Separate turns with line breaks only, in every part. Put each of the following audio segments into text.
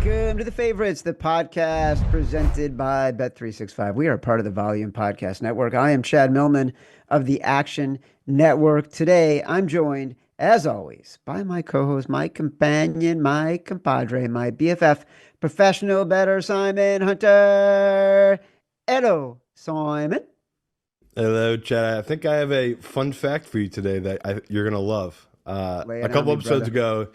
Welcome to The Favorites, the podcast presented by Bet365. We are part of the Volume Podcast Network. I am Chad Millman of the Action Network. Today, I'm joined, as always, by my co-host, my companion, my compadre, my BFF, professional bettor, Simon Hunter. Hello, Simon.
Hello, Chad. I think I have a fun fact for you today that you're going to love.
Lay
A
it on
couple
me,
episodes
brother.
ago,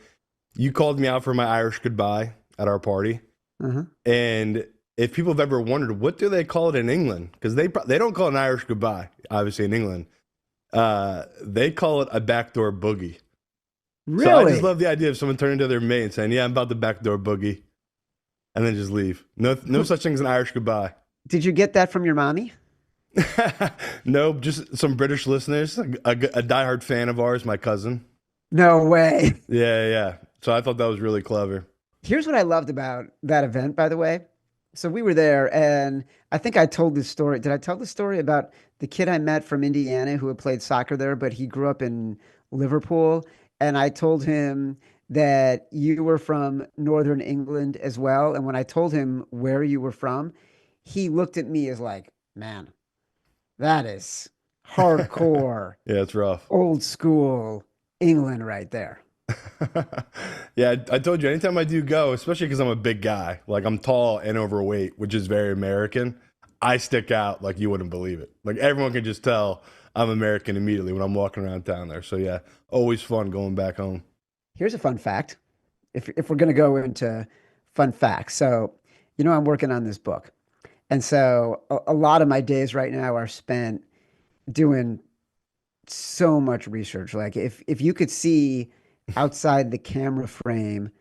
you called me out for my Irish goodbye at our party.
Uh-huh.
And if people have ever wondered, what do they call it in England? Because they don't call it an Irish goodbye, obviously, in England. They call it a backdoor boogie. So I just
Really?
love the idea of someone turning to their mate and saying, yeah, I'm about the backdoor boogie, and then just leave. No such thing as an Irish goodbye.
Did you get that from your mommy?
No, just some British listeners, a diehard fan of ours, my cousin.
No way.
Yeah. So I thought that was really clever.
Here's what I loved about that event, by the way. So we were there, and I think I told this story. Did I tell the story about the kid I met from Indiana who had played soccer there, but he grew up in Liverpool? And I told him that you were from Northern England as well. And when I told him where you were from, he looked at me as like, man, that is hardcore,
Yeah, it's rough.
old school England right there.
Yeah, I told you, anytime I do go, especially because I'm a big guy, like I'm tall and overweight, which is very American, I stick out like you wouldn't believe it. Like everyone can just tell I'm American immediately when I'm walking around town there. So yeah, always fun going back home.
Here's a fun fact. If we're going to go into fun facts. So, I'm working on this book. And so a lot of my days right now are spent doing so much research. Like if you could see outside the camera frame,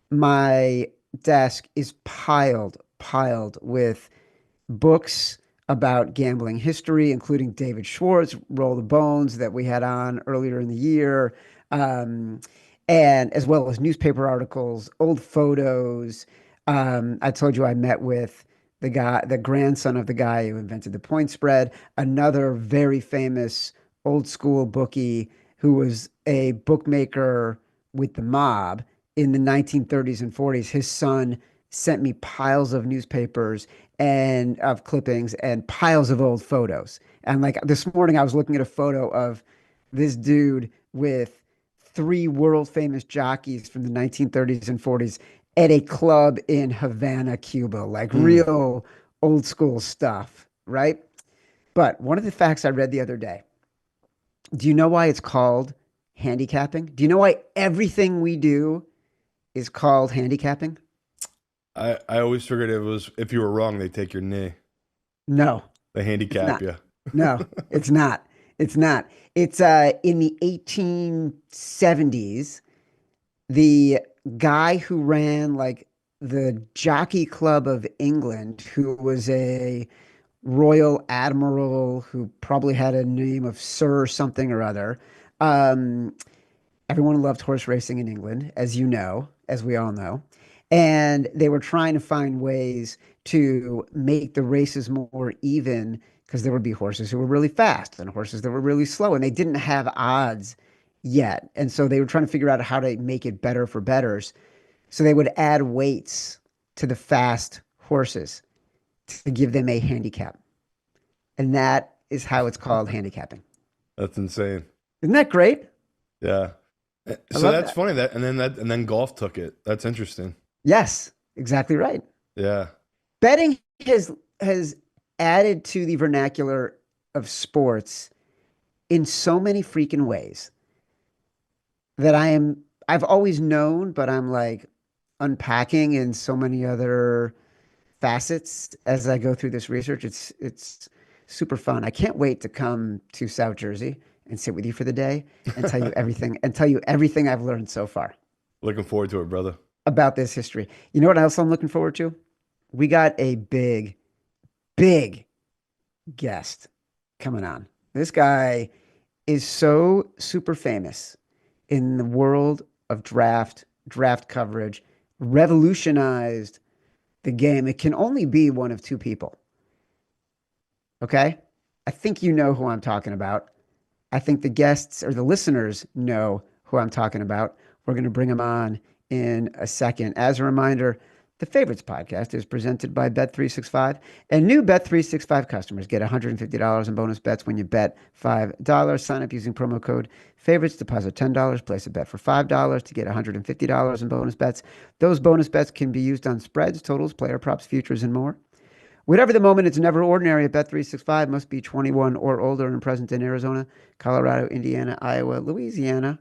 my desk is piled with books about gambling history, including David Schwartz, Roll the Bones that we had on earlier in the year, um, and as well as newspaper articles, old photos. I told you I met with the grandson of the guy who invented the point spread, another very famous old school bookie who was a bookmaker with the mob in the 1930s and 40s. His son sent me piles of newspapers and of clippings and piles of old photos. And like this morning, I was looking at a photo of this dude with three world famous jockeys from the 1930s and 40s at a club in Havana, Cuba, like
Mm.
real old school stuff, right? But one of the facts I read the other day, do you know why it's called handicapping? Do you know why everything we do is called handicapping?
I always figured it was if you were wrong, they take your knee.
No,
They
it's
handicap
not.
you.
No, it's not. It's not. It's in the 1870s, the guy who ran like the Jockey Club of England, who was a royal admiral who probably had a name of Sir something or other. Um, Everyone loved horse racing in England, as you know, as we all know. And they were trying to find ways to make the races more even because there would be horses who were really fast and horses that were really slow, and they didn't have odds yet. And so they were trying to figure out how to make it better for bettors. So they would add weights to the fast horses to give them a handicap. And that is how it's called handicapping.
That's insane.
Isn't that great?
Yeah.
I
So
love
that's
that.
funny and then golf took it. That's interesting.
Yes, exactly right.
Yeah.
Betting has added to the vernacular of sports in so many freaking ways that I've always known, but I'm like unpacking in so many other facets as I go through this research. It's super fun. I can't wait to come to South Jersey and sit with you for the day and tell you everything I've learned so far
Looking forward to it, brother.
about this history. You know what else I'm looking forward to? We got a big guest coming on. This guy is so super famous in the world of draft coverage, revolutionized the game. It can only be one of two people. Okay. I think you know who I'm talking about. I think the guests or the listeners know who I'm talking about. We're going to bring him on in a second. As a reminder, The Favorites podcast is presented by Bet365, and new Bet365 customers get $150 in bonus bets when you bet $5. Sign up using promo code Favorites, deposit $10, place a bet for $5 to get $150 in bonus bets. Those bonus bets can be used on spreads, totals, player props, futures, and more. Whatever the moment, it's never ordinary at Bet365. Must be 21 or older and present in Arizona, Colorado, Indiana, Iowa, Louisiana,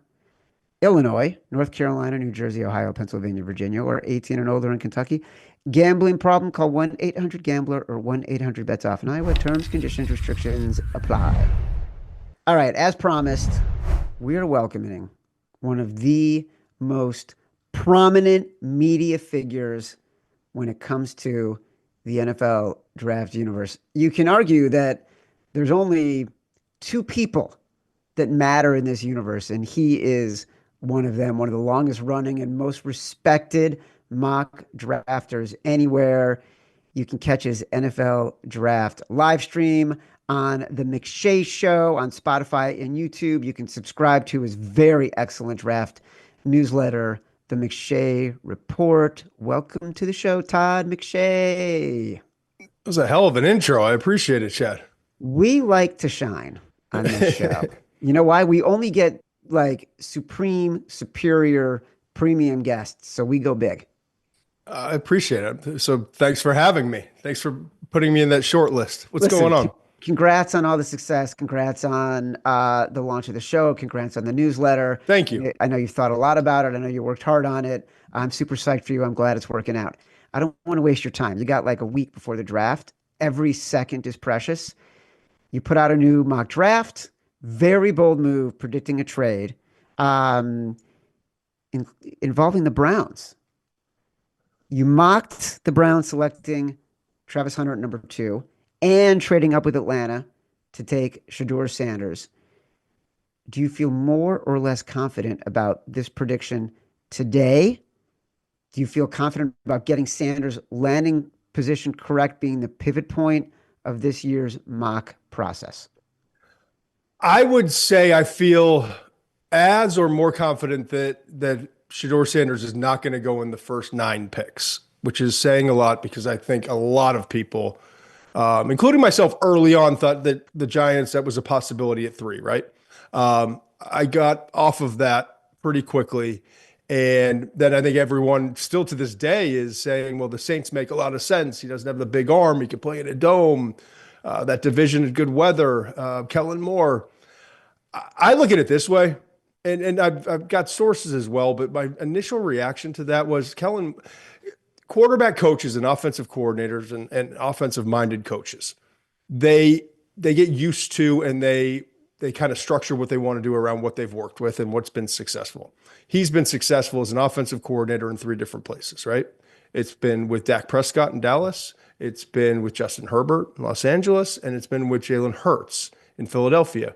Illinois, North Carolina, New Jersey, Ohio, Pennsylvania, Virginia, or 18 and older in Kentucky. Gambling problem? Call 1-800-GAMBLER or 1-800-BETS-OFF. In Iowa, terms, conditions, restrictions apply. All right, as promised, we are welcoming one of the most prominent media figures when it comes to the NFL draft universe. You can argue that there's only two people that matter in this universe, and he is one of them, one of the longest running and most respected mock drafters anywhere. You can catch his NFL draft live stream on the McShay Show on Spotify and YouTube. You can subscribe to his very excellent draft newsletter, The McShay Report. Welcome to the show, Todd McShay.
That was a hell of an intro. I appreciate it, Chad.
We like to shine on this show. You know why? We only get like supreme, superior, premium guests, so we go big.
I appreciate it. So thanks for having me. Thanks for putting me in that short list. What's going on?
Congrats on all the success. Congrats on the launch of the show. Congrats on the newsletter.
Thank you.
I know you've thought a lot about it. I know you worked hard on it. I'm super psyched for you. I'm glad it's working out. I don't want to waste your time. You got like a week before the draft. Every second is precious. You put out a new mock draft. Very bold move, predicting a trade involving the Browns. You mocked the Browns selecting Travis Hunter at number 2 and trading up with Atlanta to take Shedeur Sanders. Do you feel more or less confident about this prediction today? Do you feel confident about getting Sanders' landing position correct being the pivot point of this year's mock process?
I would say I feel as or more confident that Shedeur Sanders is not going to go in the first 9 picks, which is saying a lot because I think a lot of people, including myself early on, thought that the Giants, that was a possibility at 3, right? I got off of that pretty quickly. And then I think everyone still to this day is saying, well, the Saints make a lot of sense. He doesn't have the big arm. He can play in a dome. That division is good weather. Kellen Moore. I look at it this way, and I've got sources as well, but my initial reaction to that was quarterback coaches and offensive coordinators and offensive-minded coaches, they get used to and they kind of structure what they want to do around what they've worked with and what's been successful. He's been successful as an offensive coordinator in 3 different places, right? It's been with Dak Prescott in Dallas. It's been with Justin Herbert in Los Angeles, and it's been with Jalen Hurts in Philadelphia.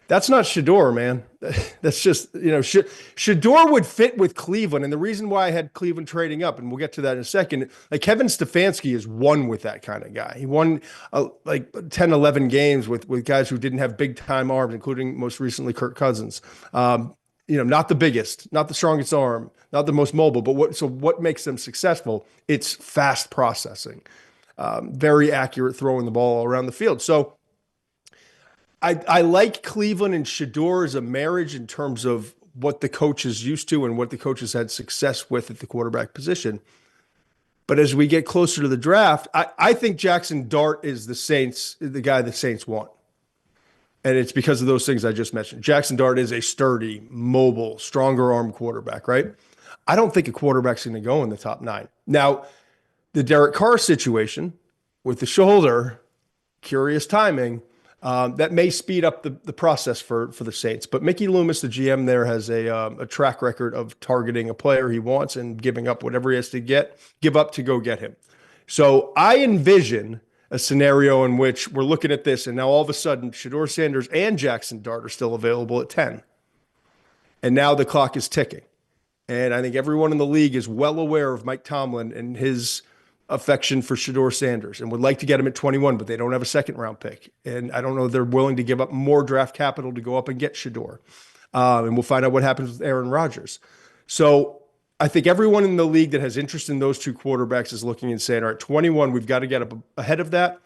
That's not Shedeur, man. That's just, Shedeur would fit with Cleveland. And the reason why I had Cleveland trading up, and we'll get to that in a second, like Kevin Stefanski is won with that kind of guy. He won like 10, 11 games with guys who didn't have big time arms, including most recently Kirk Cousins. Not the biggest, not the strongest arm, not the most mobile, but what makes them successful? It's fast processing, very accurate throwing the ball around the field. So I like Cleveland and Shedeur as a marriage in terms of what the coach is used to and what the coaches had success with at the quarterback position. But as we get closer to the draft, I think Jackson Dart is the guy the Saints want. And it's because of those things I just mentioned. Jackson Dart is a sturdy, mobile, stronger arm quarterback, right? I don't think a quarterback's going to go in the top 9. Now, the Derek Carr situation with the shoulder, curious timing, that may speed up the process for the Saints. But Mickey Loomis, the GM there, has a track record of targeting a player he wants and giving up whatever he has to give up to go get him. So I envision a scenario in which we're looking at this, and now all of a sudden, Shedeur Sanders and Jackson Dart are still available at 10. And now the clock is ticking. And I think everyone in the league is well aware of Mike Tomlin and his affection for Shedeur Sanders and would like to get him at 21, but they don't have a second-round pick. And I don't know if they're willing to give up more draft capital to go up and get Shedeur. And we'll find out what happens with Aaron Rodgers. So I think everyone in the league that has interest in those two quarterbacks is looking and saying, all right, 21, we've got to get up ahead of that.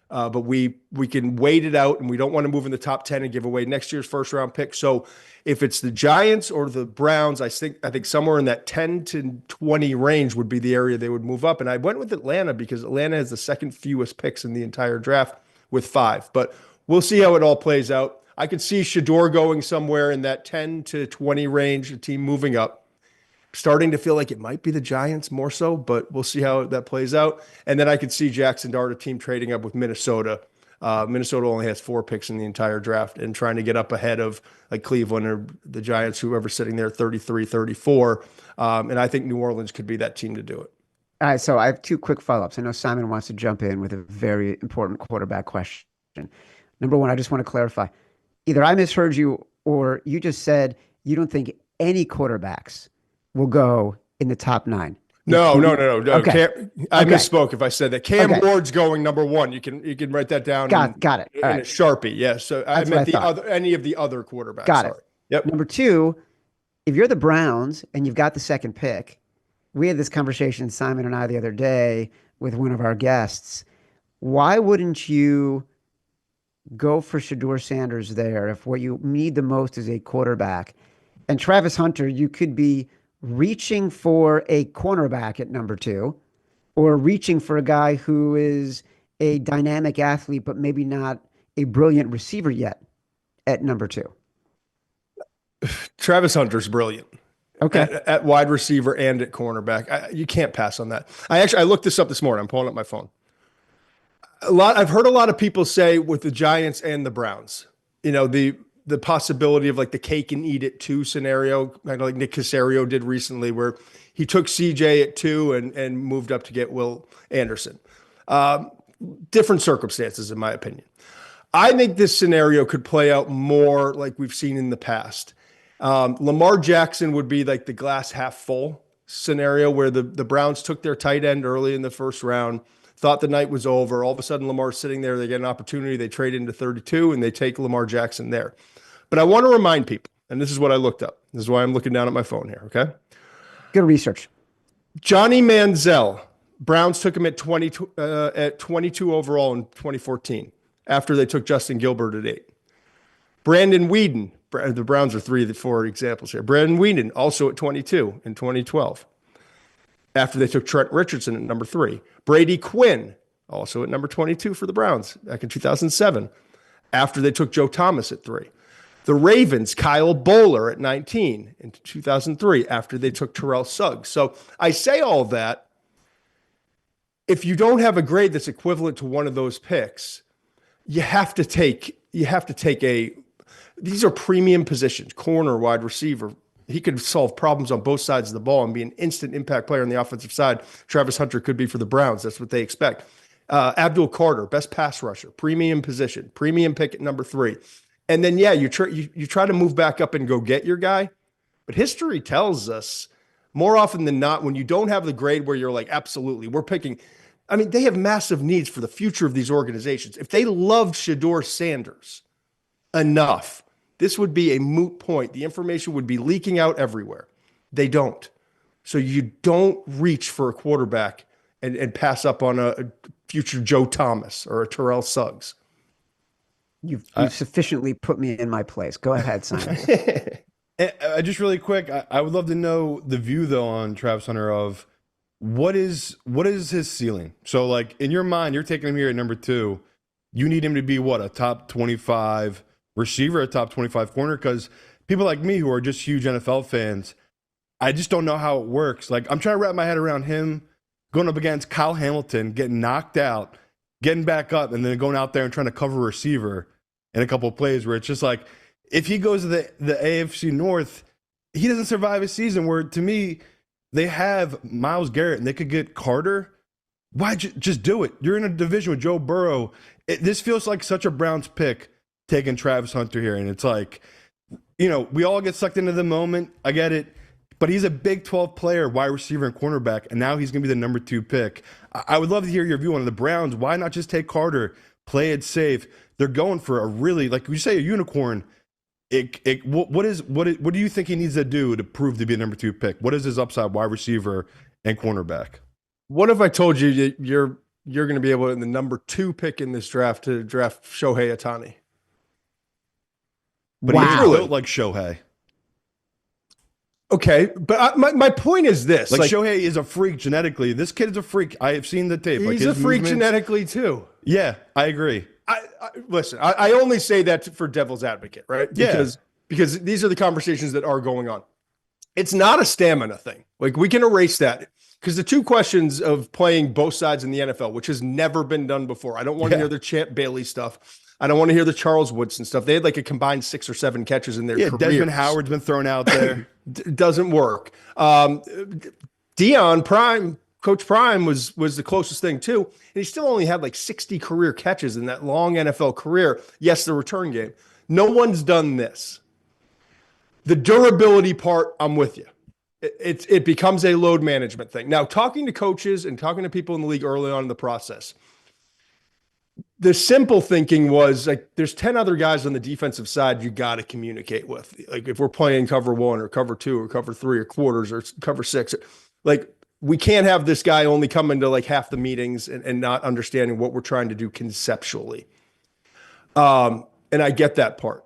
But we can wait it out, and we don't want to move in the top 10 and give away next year's first round pick. So if it's the Giants or the Browns, I think somewhere in that 10 to 20 range would be the area they would move up. And I went with Atlanta because Atlanta has the second fewest picks in the entire draft with 5. But we'll see how it all plays out. I could see Shador going somewhere in that 10 to 20 range, a team moving up. Starting to feel like it might be the Giants more so, but we'll see how that plays out. And then I could see Jackson Dart, a team trading up with Minnesota. Minnesota only has 4 picks in the entire draft and trying to get up ahead of like Cleveland or the Giants, whoever's sitting there 33, 34. And I think New Orleans could be that team to do it.
All right, so I have 2 quick follow-ups. I know Simon wants to jump in with a very important quarterback question. Number one, I just want to clarify. Either I misheard you or you just said you don't think any quarterbacks will go in the top 9.
No.
Okay.
I misspoke if I said that. Cam Ward's going number 1. You can write that down.
Got it.
In a Sharpie. Yeah. So I meant any of the other quarterbacks.
Got it.
Yep.
Number 2, if you're the Browns and you've got the second pick, we had this conversation, Simon and I, the other day with one of our guests. Why wouldn't you go for Shador Sanders there if what you need the most is a quarterback? And Travis Hunter, you could be reaching for a cornerback at number 2 or reaching for a guy who is a dynamic athlete, but maybe not a brilliant receiver yet at number 2.
Travis Hunter's brilliant.
Okay.
At wide receiver and at cornerback. You can't pass on that. I looked this up this morning. I'm pulling up my phone. I've heard a lot of people say with the Giants and the Browns, the possibility of like the cake and eat it 2 scenario, kind of like Nick Caserio did recently, where he took CJ at 2 and moved up to get Will Anderson. Different circumstances, in my opinion. I think this scenario could play out more like we've seen in the past. Lamar Jackson would be like the glass half full scenario where the Browns took their tight end early in the first round, thought the night was over. All of a sudden, Lamar's sitting there. They get an opportunity. They trade into 32, and they take Lamar Jackson there. But I want to remind people, and this is what I looked up. This is why I'm looking down at my phone here, okay?
Good research.
Johnny Manziel, Browns took him at 22 overall in 2014 after they took Justin Gilbert at 8. Brandon Weeden, the Browns are 3 of the 4 examples here. Brandon Weeden, also at 22 in 2012 after they took Trent Richardson at number 3. Brady Quinn, also at number 22 for the Browns back in 2007 after they took Joe Thomas at 3. The Ravens, Kyle Bowler at 19 in 2003 after they took Terrell Suggs. So I say all that. If you don't have a grade that's equivalent to one of those picks, you have to take these are premium positions, corner, wide receiver. He could solve problems on both sides of the ball and be an instant impact player on the offensive side. Travis Hunter could be for the Browns. That's what they expect. Abdul Carter, best pass rusher, premium position, premium pick at number 3. And then, you try to move back up and go get your guy. But history tells us more often than not, when you don't have the grade where you're like, absolutely, we're picking. I mean, they have massive needs for the future of these organizations. If they loved Shador Sanders enough, this would be a moot point. The information would be leaking out everywhere. They don't. So you don't reach for a quarterback and pass up on a future Joe Thomas or a Terrell Suggs.
You've sufficiently put me in my place. Go ahead, Simon.
Just really quick, I would love to know the view though on Travis Hunter of what is his ceiling. So like in your mind, you're taking him here at number 2. You need him to be what, a top 25 receiver, a top 25 corner? Because people like me who are just huge NFL fans, I just don't know how it works. Like I'm trying to wrap my head around him going up against Kyle Hamilton, getting knocked out, getting back up, and then going out there and trying to cover a receiver in a couple of plays where it's just like, if he goes to the AFC North, he doesn't survive a season where, to me, they have Myles Garrett and they could get Carter. Why just do it? You're in a division with Joe Burrow. This feels like such a Browns pick taking Travis Hunter here. And it's like, we all get sucked into the moment. I get it. But he's a Big 12 player, wide receiver and cornerback, and now he's going to be the number 2 pick. I would love to hear your view on the Browns. Why not just take Carter, play it safe? They're going for a really, like you say, a unicorn. what do you think he needs to do to prove to be a number 2 pick? What is his upside, wide receiver and cornerback?
What if I told you that you're going to be able in the number 2 pick in this draft to draft Shohei Ohtani?
But
Wow.
he's built like Shohei.
Okay, but my point is this:
like Shohei is a freak genetically. This kid is a freak. I have seen the tape.
He's a freak genetically too.
Yeah, I agree.
Listen, I only say that for devil's advocate, right? Because
Yeah.
because these are the conversations that are going on. It's not a stamina thing. Like, we can erase that, because the 2 questions of playing both sides in the NFL, which has never been done before. I don't want to hear the Champ Bailey stuff. I don't want to hear the Charles Woodson stuff. They had like a combined 6 or 7 catches in their careers.
Desmond Howard's been thrown out there.
Doesn't work. Deion Prime, Coach Prime was the closest thing too. And he still only had like 60 career catches in that long NFL career. Yes, the return game. No one's done this. The durability part, I'm with you. It becomes a load management thing. Now, talking to coaches and talking to people in the league early on in the process, the simple thinking was like, there's 10 other guys on the defensive side you got to communicate with. Like, if we're playing cover 1 or cover 2 or cover 3 or quarters or cover 6, like, we can't have this guy only coming to like half the meetings and not understanding what we're trying to do conceptually. And I get that part.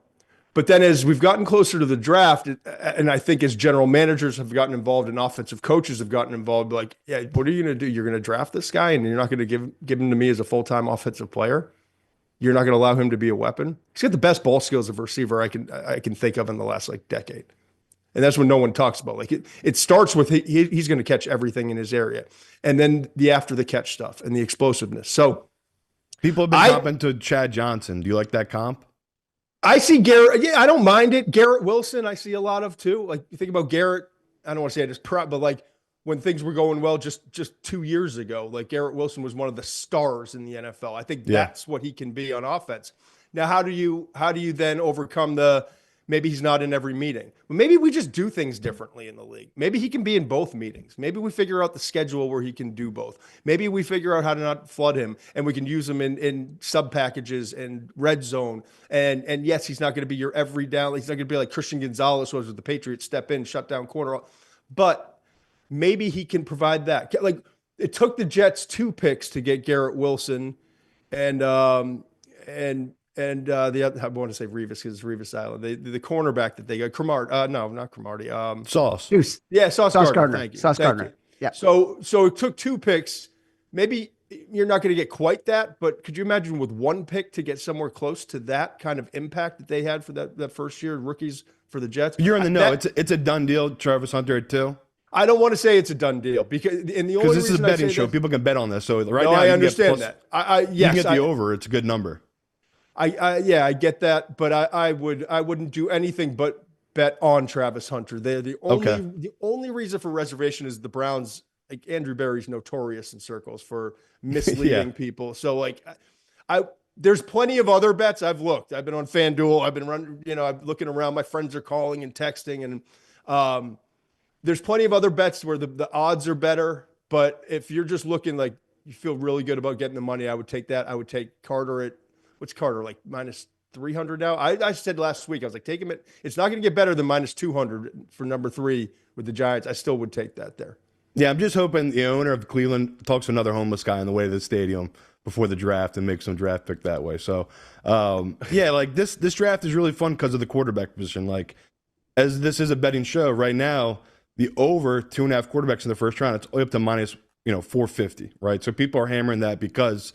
But then as we've gotten closer to the draft, and I think as general managers have gotten involved and offensive coaches have gotten involved, like, yeah, what are you going to do? You're going to draft this guy and you're not going to give him to me as a full-time offensive player? You're not going to allow him to be a weapon? He's got the best ball skills of a receiver I can think of in the last like decade. And that's what no one talks about. Like, it starts with he's going to catch everything in his area. And then the after the catch stuff and the explosiveness. So
people have been comping to Chad Johnson. Do you like that comp?
I see Garrett. Yeah, I don't mind it. Garrett Wilson, I see a lot of too. Like, you think about Garrett, I don't want to say it as proud, but like when things were going well just 2 years ago, like Garrett Wilson was one of the stars in the NFL. I think that's what he can be on offense. Now, how do you then overcome maybe he's not in every meeting? Well, maybe we just do things differently in the league. Maybe he can be in both meetings. Maybe we figure out the schedule where he can do both. Maybe we figure out how to not flood him and we can use him in sub packages and red zone. And yes, he's not going to be your every down. He's not going to be like Christian Gonzalez was with the Patriots, step in, shut down corner. But maybe he can provide that. Like, it took the Jets 2 picks to get Garrett Wilson and the other, I want to say Revis because it's Revis Island. The cornerback that they got, Cromartie. No, not Cromartie.
Sauce.
Juice.
Yeah, Sauce Gardner. Thank you.
Sauce Gardner. Yeah.
So it took 2 picks. Maybe you're not going to get quite that, but could you imagine with 1 pick to get somewhere close to that kind of impact that they had for that first year rookies for the Jets?
You're in the know. It's a done deal. Travis Hunter at 2.
I don't want to say it's a done deal because
this is a betting show. People can bet on this. So right now,
I understand that.
You can get the over. It's a good number.
I get that, but I wouldn't do anything but bet on Travis Hunter. They're the only reason for reservation is the Browns. Like, Andrew Berry's notorious in circles for misleading people. So like, there's plenty of other bets. I've looked. I've been on FanDuel. I've been running. I'm looking around. My friends are calling and texting, and there's plenty of other bets where the odds are better. But if you're just looking like you feel really good about getting the money, I would take that. I would take Carter at. What's Carter, like minus 300 now? I said last week, I was like, take him at, it's not going to get better than minus 200 for number 3 with the Giants. I still would take that there.
Yeah, I'm just hoping the owner of Cleveland talks to another homeless guy on the way to the stadium before the draft and makes some draft pick that way. So, like this draft is really fun because of the quarterback position. Like, as this is a betting show right now, the over 2.5 quarterbacks in the first round, it's only up to minus 450, right? So people are hammering that because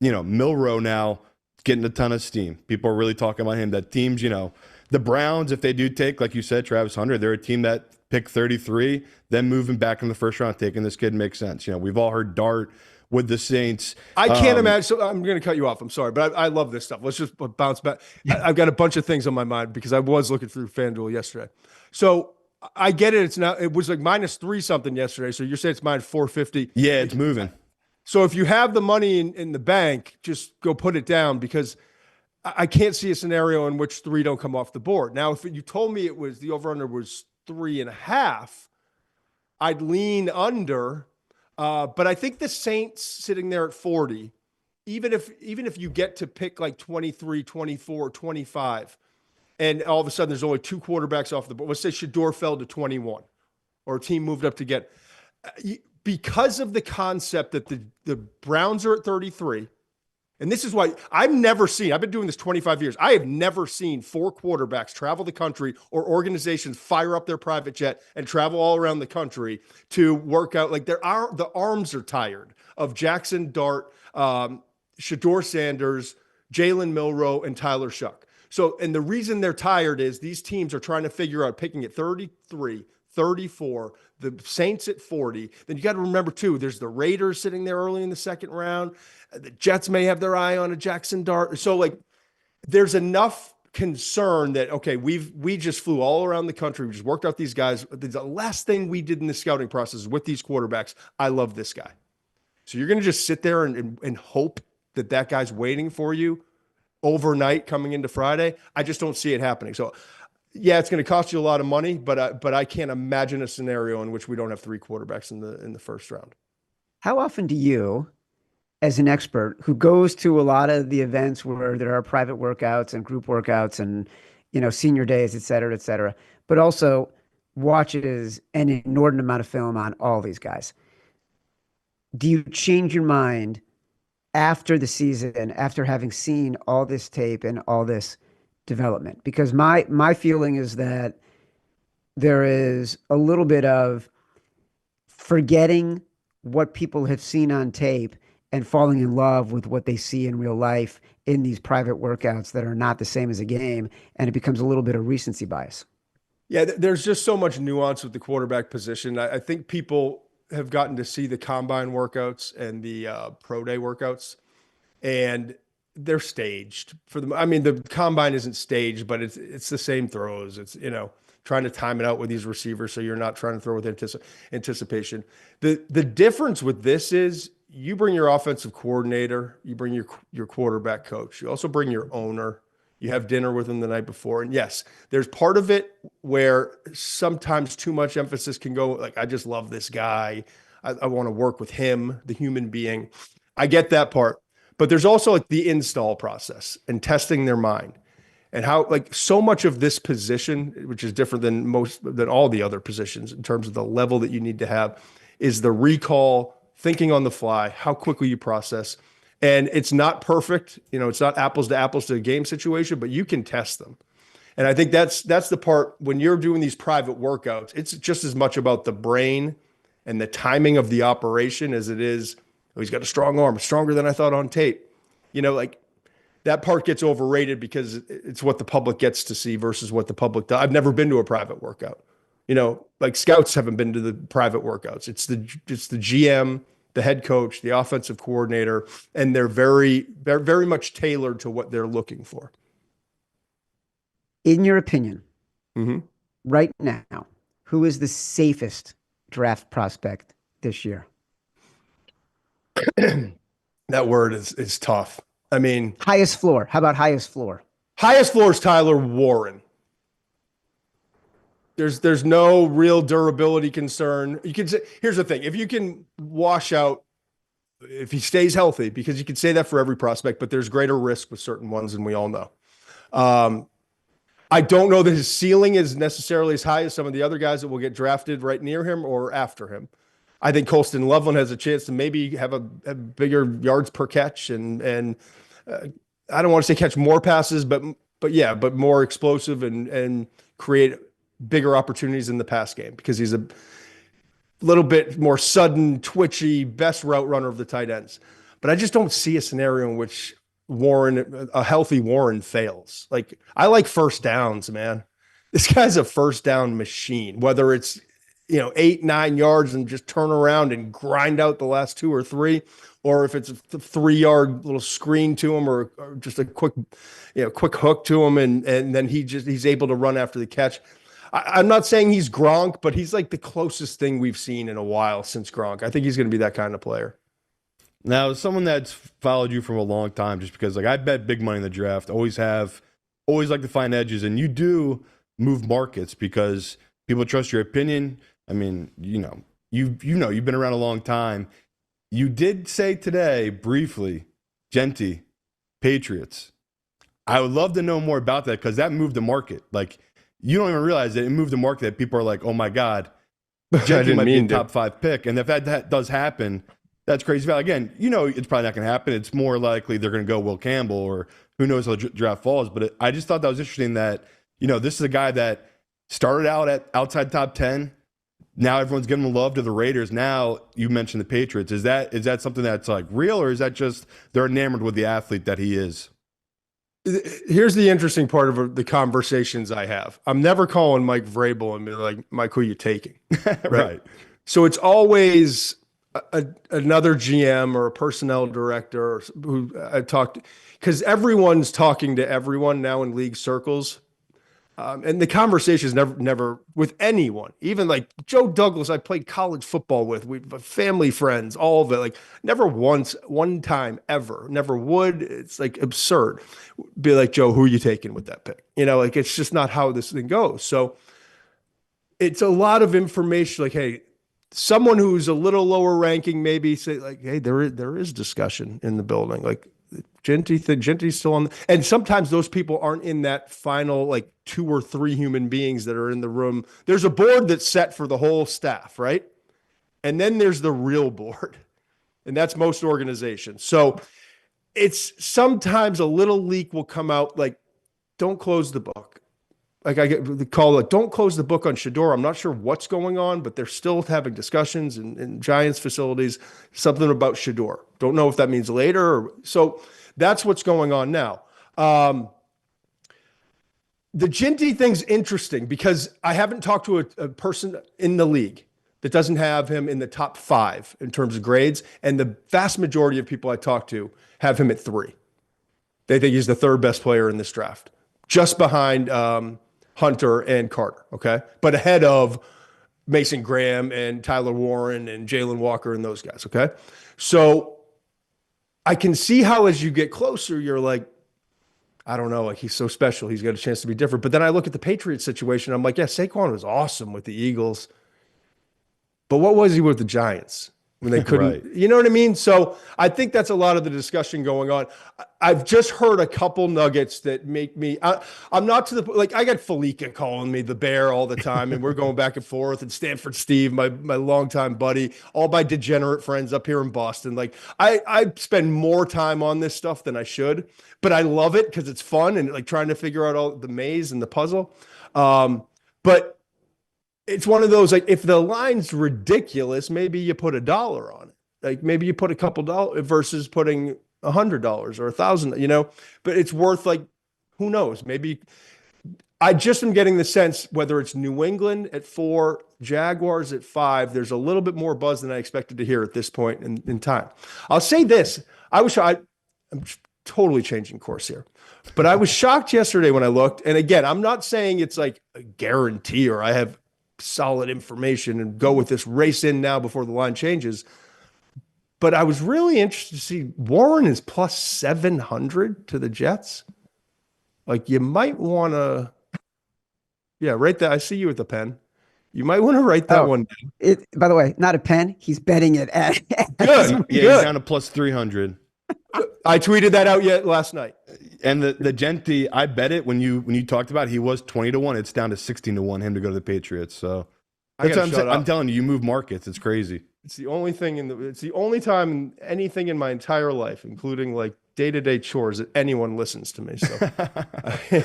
Milroe now getting a ton of steam. People are really talking about him. That teams, the Browns, if they do take, like you said, Travis Hunter, they're a team that picked 33, then moving back in the first round, taking this kid makes sense. We've all heard Dart with the Saints.
I can't imagine. So I'm going to cut you off. I'm sorry, but I love this stuff. Let's just bounce back. I've got a bunch of things on my mind because I was looking through FanDuel yesterday. So I get it. It was like minus 3 something yesterday. So you're saying it's minus 450.
Yeah, it's moving.
So if you have the money in the bank, just go put it down because I can't see a scenario in which 3 don't come off the board. Now, if you told me the over-under was 3.5, I'd lean under. But I think the Saints sitting there at 40, even if you get to pick like 23, 24, 25, and all of a sudden there's only 2 quarterbacks off the board. Let's say Shador fell to 21, or a team moved up to get, because of the concept that the Browns are at 33. And this is why I've been doing this 25 years. I have never seen 4 quarterbacks travel the country, or organizations fire up their private jet and travel all around the country to work out. Like, the arms are tired of Jackson Dart, Shador Sanders, Jalen Milroe, and Tyler Shuck. So, and the reason they're tired is these teams are trying to figure out picking at 33, 34, the Saints at 40. Then you got to remember too, there's the Raiders sitting there early in the second round. The Jets may have their eye on a Jackson Dart. So like, there's enough concern that, okay, we just flew all around the country. We just worked out these guys. The last thing we did in the scouting process with these quarterbacks, I love this guy. So you're going to just sit there and hope that guy's waiting for you overnight coming into Friday. I just don't see it happening. So yeah, it's going to cost you a lot of money, but I can't imagine a scenario in which we don't have 3 quarterbacks in the first round.
How often do you, as an expert who goes to a lot of the events where there are private workouts and group workouts and, senior days, et cetera, but also watches an inordinate amount of film on all these guys, do you change your mind after the season, after having seen all this tape and all this development? Because my feeling is that there is a little bit of forgetting what people have seen on tape and falling in love with what they see in real life in these private workouts that are not the same as a game, and it becomes a little bit of recency bias.
Yeah, there's just so much nuance with the quarterback position. I think people have gotten to see the combine workouts and the pro day workouts, and they're staged for them. I mean, the combine isn't staged, but it's the same throws. It's, trying to time it out with these receivers so you're not trying to throw with anticipation. The difference with this is you bring your offensive coordinator, you bring your quarterback coach, you also bring your owner. You have dinner with them the night before. And yes, there's part of it where sometimes too much emphasis can go, like, I just love this guy. I want to work with him, the human being. I get that part. But there's also like the install process and testing their mind, and how, like, so much of this position, which is different than all the other positions in terms of the level that you need to have, is the recall, thinking on the fly, how quickly you process. And it's not perfect. It's not apples to a game situation, but you can test them. And I think that's the part when you're doing these private workouts, it's just as much about the brain and the timing of the operation as it is, oh, he's got a strong arm, stronger than I thought on tape. Like, that part gets overrated because it's what the public gets to see versus what the public does. I've never been to a private workout. Like, scouts haven't been to the private workouts. It's the GM, the head coach, the offensive coordinator, and they're very much tailored to what they're looking for.
In your opinion, right now, who is the safest draft prospect this year?
That word is tough. I mean,
highest floor. How about highest floor?
Highest floor is Tyler Warren. There's no real durability concern. You can say, here's the thing: if you can wash out, if he stays healthy, because you can say that for every prospect, but there's greater risk with certain ones, and we all know. I don't know that his ceiling is necessarily as high as some of the other guys that will get drafted right near him or after him. I think Colston Loveland has a chance to maybe have a bigger yards per catch, and I don't want to say catch more passes, but more explosive and create bigger opportunities in the pass game, because he's a little bit more sudden, twitchy, best route runner of the tight ends. But I just don't see a scenario in which a healthy Warren fails. Like, I like first downs, man. This guy's a first down machine, whether it's 8-9 yards and just turn around and grind out the last 2 or 3, or if it's a 3-yard little screen to him, or just a quick hook to him, and then he's able to run after the catch. I'm not saying he's Gronk, but he's like the closest thing we've seen in a while since Gronk. I think he's going to be that kind of player.
Now, someone that's followed you for a long time, just because, like, I bet big money in the draft, always like to find edges, and you do move markets because people trust your opinion. I mean, you've been around a long time. You did say today briefly, Genty, Patriots. I would love to know more about that because that moved the market. Like, you don't even realize it moved the market that people are like, oh my God, Gentry might be a top 5 pick. And if that does happen, that's crazy value. Again, it's probably not going to happen. It's more likely they're going to go Will Campbell, or who knows how the draft falls. But I just thought that was interesting that, this is a guy that started out at outside top 10. Now everyone's giving him love to the Raiders. Now you mentioned the Patriots. Is that something that's like real, or is that just they're enamored with the athlete that he is?
Here's the interesting part of the conversations I have. I'm never calling Mike Vrabel and be like, Mike, who are you taking?
Right.
So it's always another GM or a personnel director who I talked, because everyone's talking to everyone now in league circles. And the conversation is never with anyone, even like Joe Douglas, I played college football with, we family friends, all of it, like never once, one time ever, never would. It's like absurd. Be like, Joe, who are you taking with that pick? Like it's just not how this thing goes. So it's a lot of information. Like, hey, someone who's a little lower ranking, maybe say like, hey, there is discussion in the building. Like, Genty's still on, and sometimes those people aren't in that final like 2 or 3 human beings that are in the room. There's a board that's set for the whole staff, right? And then there's the real board, and that's most organizations. So it's sometimes a little leak will come out like, don't close the book. Like I get the call, like, don't close the book on Shedeur. I'm not sure what's going on, but they're still having discussions in Giants facilities, something about Shedeur. Don't know if that means later. So that's what's going on now. The Ginty thing's interesting because I haven't talked to a person in the league that doesn't have him in the top 5 in terms of grades. And the vast majority of people I talk to have him at 3. They think he's the 3rd best player in this draft, just behind Hunter and Carter, okay? But ahead of Mason Graham and Tyler Warren and Jalen Walker and those guys, okay? So I can see how as you get closer, you're like, I don't know, like he's so special. He's got a chance to be different. But then I look at the Patriots situation. I'm like, yeah, Saquon was awesome with the Eagles. But what was he with the Giants when they couldn't,
Right.
You know what I mean? So I think that's a lot of the discussion going on. I've just heard a couple nuggets that make me, I'm not to the, like I got Felica calling me the bear all the time and we're going back and forth, and Stanford Steve, my longtime buddy, all my degenerate friends up here in Boston. Like I spend more time on this stuff than I should, but I love it because it's fun and like trying to figure out all the maze and the puzzle. But it's one of those, like, if the line's ridiculous, maybe you put $1 on it. Like maybe you put a couple dollars versus putting $100 or $1,000, but it's worth, like, who knows? Maybe I just am getting the sense whether it's New England at 4, Jaguars at 5, there's a little bit more buzz than I expected to hear at this point in time. I'll say this. I'm totally changing course here, but I was shocked yesterday when I looked. And again, I'm not saying it's like a guarantee or I have solid information and go with this race in now before the line changes. But I was really interested to see Warren is plus 700 to the Jets. Like you might want to, write that. I see you with the pen. You might want to write that one down.
By the way, not a pen. He's betting it at
good.
He's down to plus 300.
I tweeted that out last night.
And the Genty, I bet it when you talked about it, he was 20-1. It's down to 16-1 him to go to the Patriots. So that's what I'm telling you. You move markets. It's crazy.
It's the only thing it's the only time anything in my entire life, including like day-to-day chores, that anyone listens to me. So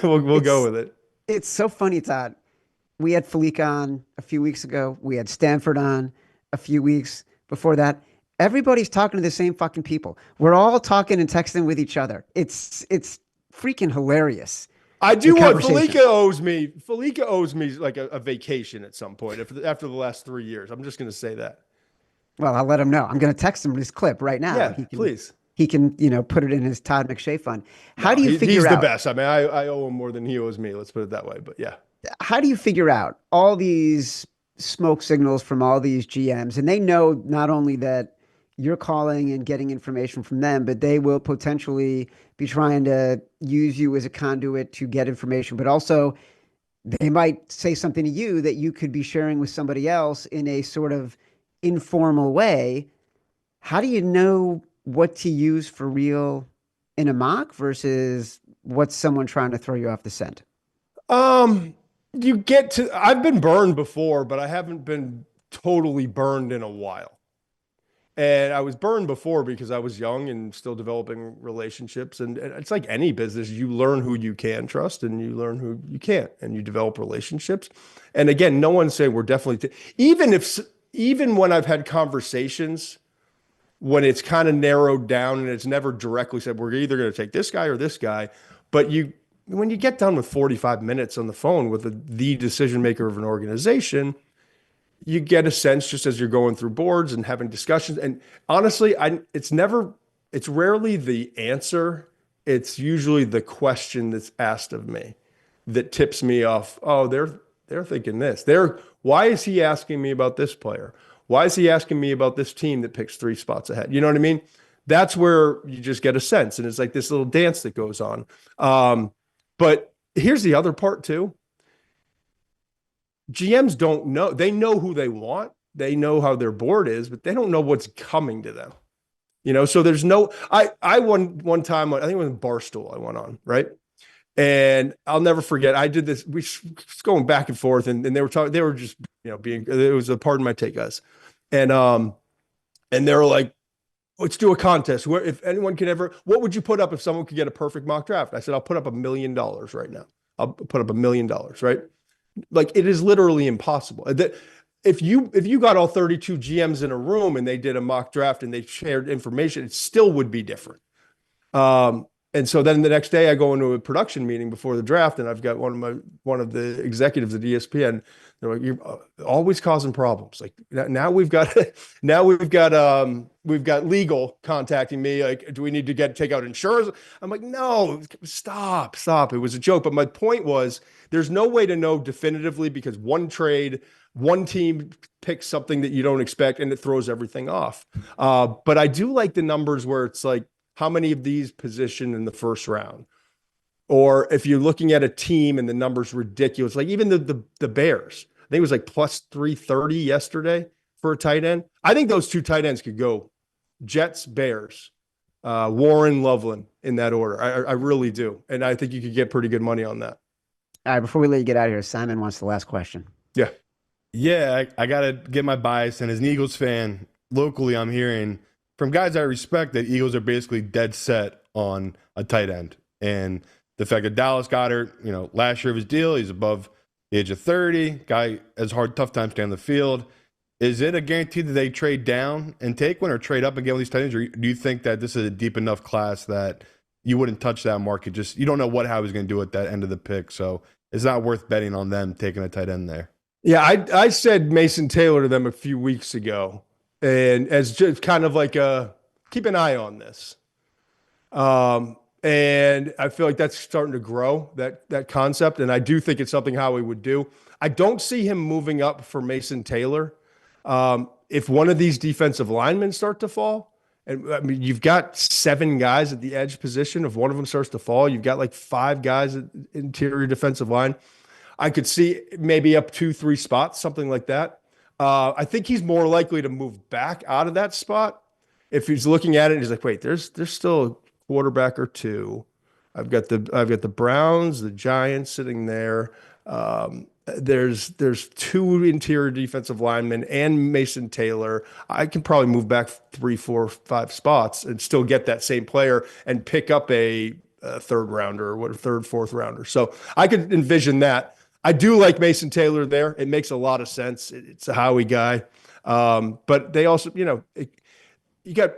we'll go with it.
It's so funny, Todd. We had Felica on a few weeks ago. We had Stanford on a few weeks before that. Everybody's talking to the same fucking people. We're all talking and texting with each other. It's freaking hilarious.
I do want Felica owes me like a vacation at some point after the last 3 years. I'm just going to say that.
Well, I'll let him know. I'm going to text him this clip right now.
Yeah, please.
He can, put it in his Todd McShay fund. How do you figure out?
He's the best. I mean, I owe him more than he owes me. Let's put it that way. But yeah.
How do you figure out all these smoke signals from all these GMs? And they know not only that you're calling and getting information from them, but they will potentially be trying to use you as a conduit to get information, but also they might say something to you that you could be sharing with somebody else in a sort of informal way. How do you know what to use for real in a mock versus what's someone trying to throw you off the scent?
You get to, I've been burned before, but I haven't been totally burned in a while. And I was burned before because I was young and still developing relationships. And it's like any business, you learn who you can trust and you learn who you can't, and you develop relationships. And again, no one's saying we're definitely, even when I've had conversations, when it's kind of narrowed down and it's never directly said, we're either going to take this guy or this guy. But when you get done with 45 minutes on the phone with the decision maker of an organization, you get a sense just as you're going through boards and having discussions. And honestly, it's rarely the answer. It's usually the question that's asked of me that tips me off. Oh, they're thinking this. Why is he asking me about this player? Why is he asking me about this team that picks 3 spots ahead? You know what I mean? That's where you just get a sense. And it's like this little dance that goes on. But here's the other part too. GMs don't know. They know who they want. They know how their board is, but they don't know what's coming to them. So there's no, I won one time, I think it was in Barstool I went on, right? And I'll never forget, I did this, we was going back and forth and they were talking, they were just, it was a pardon my take, guys. And they were like, let's do a contest where if anyone could ever, what would you put up if someone could get a perfect mock draft? I said, I'll put up $1 million right now. I'll put up $1 million, right? Like it is literally impossible. That if you got all 32 GMs in a room and they did a mock draft and they shared information, it still would be different. And so then the next day I go into a production meeting before the draft and I've got one of the executives at ESPN. They're like, you're always causing problems. Like now we've got legal contacting me. Like, do we need to take out insurance? I'm like, no, stop. It was a joke. But my point was there's no way to know definitively because one trade, one team picks something that you don't expect and it throws everything off. But I do like the numbers where it's like, how many of these position in the first round? Or if you're looking at a team and the number's ridiculous, like even the Bears, I think it was like plus 330 yesterday for a tight end. I think those 2 tight ends could go Jets, Bears, Warren, Loveland in that order. I really do. And I think you could get pretty good money on that.
All right, before we let you get out of here, Simon wants the last question.
Yeah.
Yeah, I got to get my bias. And as an Eagles fan, locally, I'm hearing from guys I respect that Eagles are basically dead set on a tight end. And the fact that Dallas Goedert, last year of his deal, he's above the age of 30. Guy has tough time staying on the field. Is it a guarantee that they trade down and take one or trade up and get one of these tight ends? Or do you think that this is a deep enough class that you wouldn't touch that market? You don't know what Howie's going to do at that end of the pick. So it's not worth betting on them taking a tight end there.
Yeah, I said Mason Taylor to them a few weeks ago. And as just kind of like keep an eye on this. And I feel like that's starting to grow, that concept. And I do think it's something Howie would do. I don't see him moving up for Mason Taylor. If one of these defensive linemen start to fall, and I mean, you've got 7 guys at the edge position. If one of them starts to fall, you've got like 5 guys at interior defensive line. I could see maybe up 2-3 spots, something like that. I think he's more likely to move back out of that spot. If he's looking at it, he's like, wait, there's still a quarterback or 2. I've got the Browns, the Giants sitting there. There's 2 interior defensive linemen and Mason Taylor. I can probably move back 3, 4, 5 spots and still get that same player and pick up a 3rd rounder or what, 3rd, 4th rounder. So I could envision that. I do like Mason Taylor there. It makes a lot of sense. It's a Howie guy. But they also, you got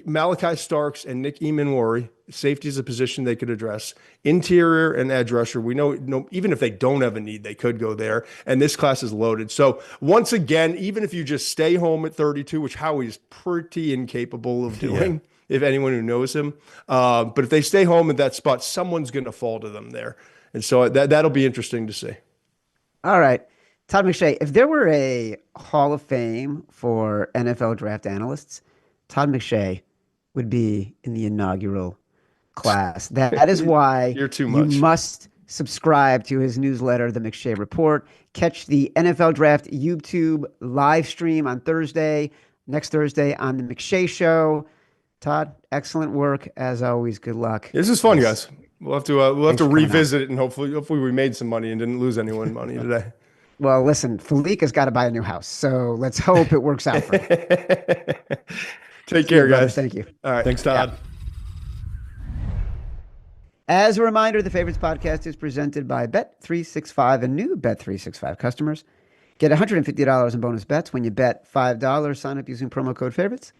Malachi Starks and Nick Emanwari. Safety is a position they could address. Interior and edge rusher. We know even if they don't have a need, they could go there. And this class is loaded. So once again, even if you just stay home at 32, which Howie's pretty incapable of doing, if anyone who knows him. But if they stay home at that spot, someone's going to fall to them there. And so that'll be interesting to see.
All right. Todd McShay, if there were a Hall of Fame for NFL draft analysts, Todd McShay would be in the inaugural class. That is why
You're too much.
You must subscribe to his newsletter, The McShay Report. Catch the NFL Draft YouTube live stream on Thursday, next Thursday on The McShay Show. Todd, excellent work as always. Good luck.
This is fun, guys. We'll have to
Thanks for coming on.
revisit it, and hopefully we made some money and didn't lose anyone money today.
Well, listen, Falika's got to buy a new house, so let's hope it works out for him.
Take care,
brother.
guys.
Thank you.
All right.
Thanks, Todd.
Yeah. As a reminder, the Favorites podcast is presented by Bet365 and new Bet365 customers. Get $150 in bonus bets when you bet $5. Sign up using promo code Favorites.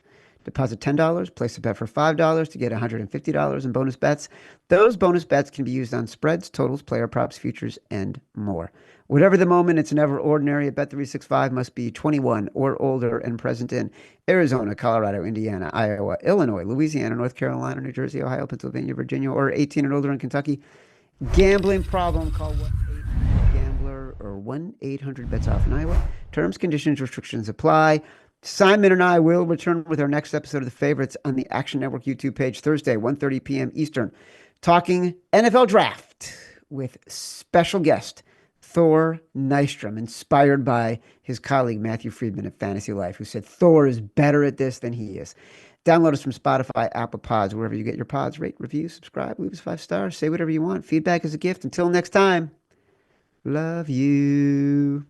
Deposit $10, place a bet for $5 to get $150 in bonus bets. Those bonus bets can be used on spreads, totals, player props, futures, and more. Whatever the moment, it's never ordinary. At Bet365 must be 21 or older and present in Arizona, Colorado, Indiana, Iowa, Illinois, Louisiana, North Carolina, New Jersey, Ohio, Pennsylvania, Virginia, or 18 and older in Kentucky. Gambling problem, call 1-800-GAMBLER or 1-800-BETS-OFF in Iowa. Terms, conditions, restrictions apply. Simon and I will return with our next episode of The Favorites on the Action Network YouTube page Thursday, 1:30 p.m. Eastern, talking NFL Draft with special guest Thor Nystrom, inspired by his colleague Matthew Friedman at Fantasy Life, who said Thor is better at this than he is. Download us from Spotify, Apple Pods, wherever you get your pods. Rate, review, subscribe, leave us 5 stars, say whatever you want. Feedback is a gift. Until next time, love you.